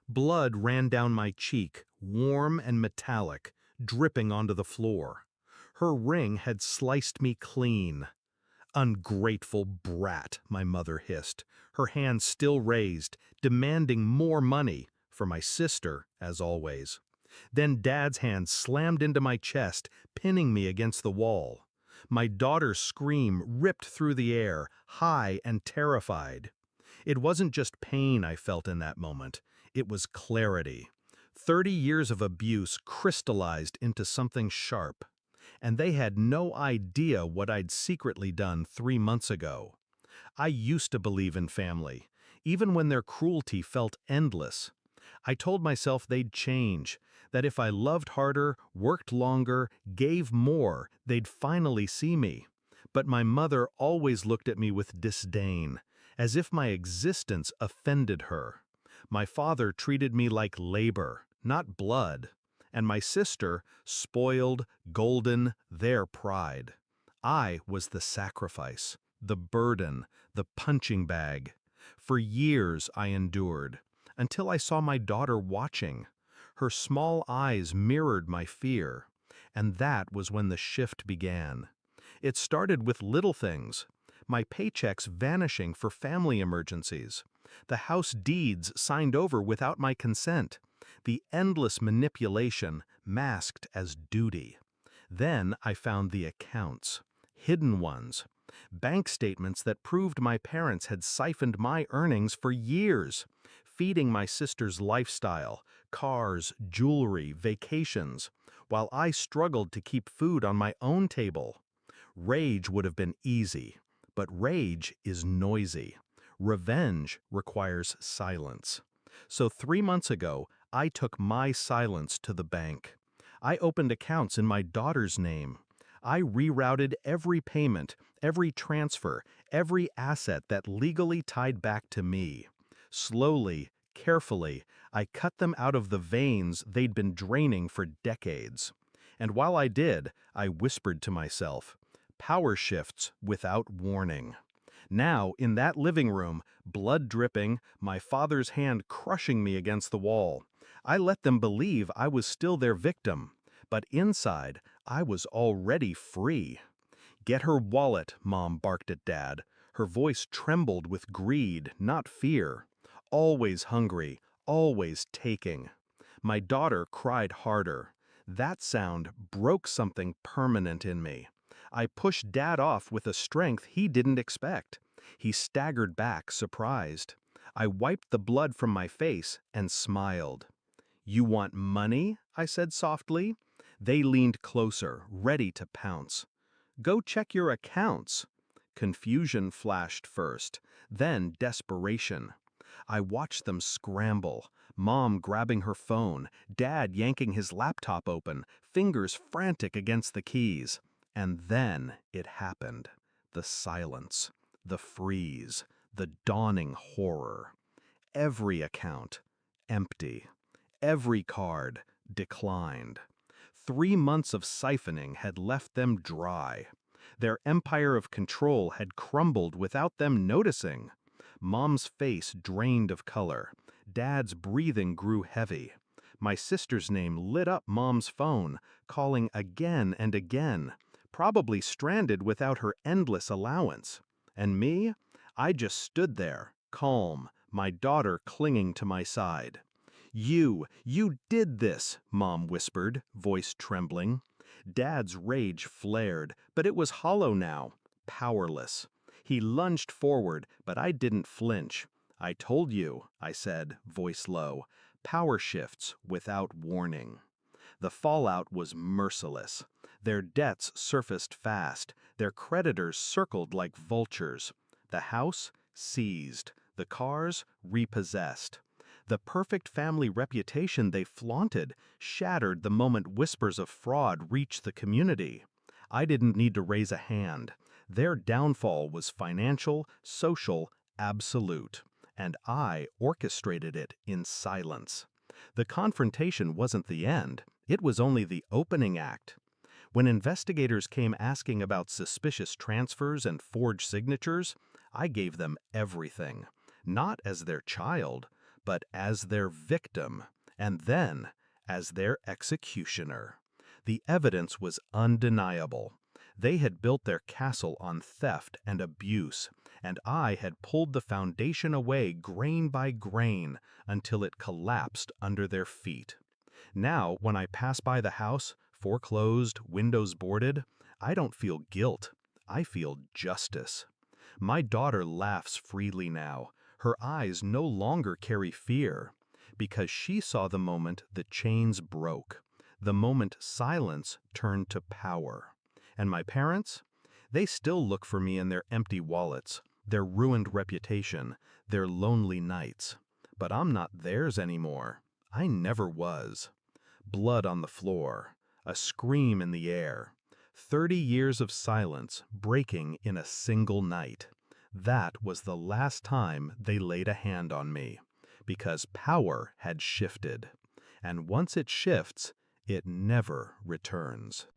Blood ran down my cheek, warm and metallic, dripping onto the floor. Her ring had sliced me clean. "Ungrateful brat," my mother hissed, her hand still raised, demanding more money, for my sister, as always. Then Dad's hand slammed into my chest, pinning me against the wall. My daughter's scream ripped through the air, high and terrified. It wasn't just pain I felt in that moment, it was clarity. 30 years of abuse crystallized into something sharp. And they had no idea what I'd secretly done 3 months ago. I used to believe in family, even when their cruelty felt endless. I told myself they'd change, that if I loved harder, worked longer, gave more, they'd finally see me. But my mother always looked at me with disdain, as if my existence offended her. My father treated me like labor, not blood. And my sister, spoiled, golden, their pride. I was the sacrifice, the burden, the punching bag. For years I endured, until I saw my daughter watching. Her small eyes mirrored my fear, and that was when the shift began. It started with little things, my paychecks vanishing for family emergencies, the house deeds signed over without my consent, the endless manipulation masked as duty. Then I found the accounts, hidden ones, bank statements that proved my parents had siphoned my earnings for years, feeding my sister's lifestyle, cars, jewelry, vacations, while I struggled to keep food on my own table. Rage would have been easy, but rage is noisy. Revenge requires silence. So 3 months ago, I took my silence to the bank. I opened accounts in my daughter's name. I rerouted every payment, every transfer, every asset that legally tied back to me. Slowly, carefully, I cut them out of the veins they'd been draining for decades. And while I did, I whispered to myself, power shifts without warning. Now, in that living room, blood dripping, my father's hand crushing me against the wall, I let them believe I was still their victim, but inside, I was already free. "Get her wallet," Mom barked at Dad. Her voice trembled with greed, not fear. Always hungry, always taking. My daughter cried harder. That sound broke something permanent in me. I pushed Dad off with a strength he didn't expect. He staggered back, surprised. I wiped the blood from my face and smiled. "You want money?" I said softly. They leaned closer, ready to pounce. "Go check your accounts." Confusion flashed first, then desperation. I watched them scramble, Mom grabbing her phone, Dad yanking his laptop open, fingers frantic against the keys. And then it happened. The silence, the freeze, the dawning horror. Every account, empty. Every card, declined. 3 months of siphoning had left them dry. Their empire of control had crumbled without them noticing. Mom's face drained of color. Dad's breathing grew heavy. My sister's name lit up Mom's phone, calling again and again, probably stranded without her endless allowance. And me? I just stood there, calm, my daughter clinging to my side. You did this," Mom whispered, voice trembling. Dad's rage flared, but it was hollow now, powerless. He lunged forward, but I didn't flinch. "I told you," I said, voice low, "power shifts without warning." The fallout was merciless. Their debts surfaced fast, their creditors circled like vultures. The house seized, the cars repossessed. The perfect family reputation they flaunted shattered the moment whispers of fraud reached the community. I didn't need to raise a hand. Their downfall was financial, social, absolute. And I orchestrated it in silence. The confrontation wasn't the end. It was only the opening act. When investigators came asking about suspicious transfers and forged signatures, I gave them everything. Not as their child, but as their victim, and then as their executioner. The evidence was undeniable. They had built their castle on theft and abuse, and I had pulled the foundation away grain by grain until it collapsed under their feet. Now, when I pass by the house, foreclosed, windows boarded, I don't feel guilt. I feel justice. My daughter laughs freely now. Her eyes no longer carry fear, because she saw the moment the chains broke, the moment silence turned to power. And my parents? They still look for me in their empty wallets, their ruined reputation, their lonely nights. But I'm not theirs anymore. I never was. Blood on the floor, a scream in the air. 30 years of silence breaking in a single night. That was the last time they laid a hand on me, because power had shifted. And once it shifts, it never returns.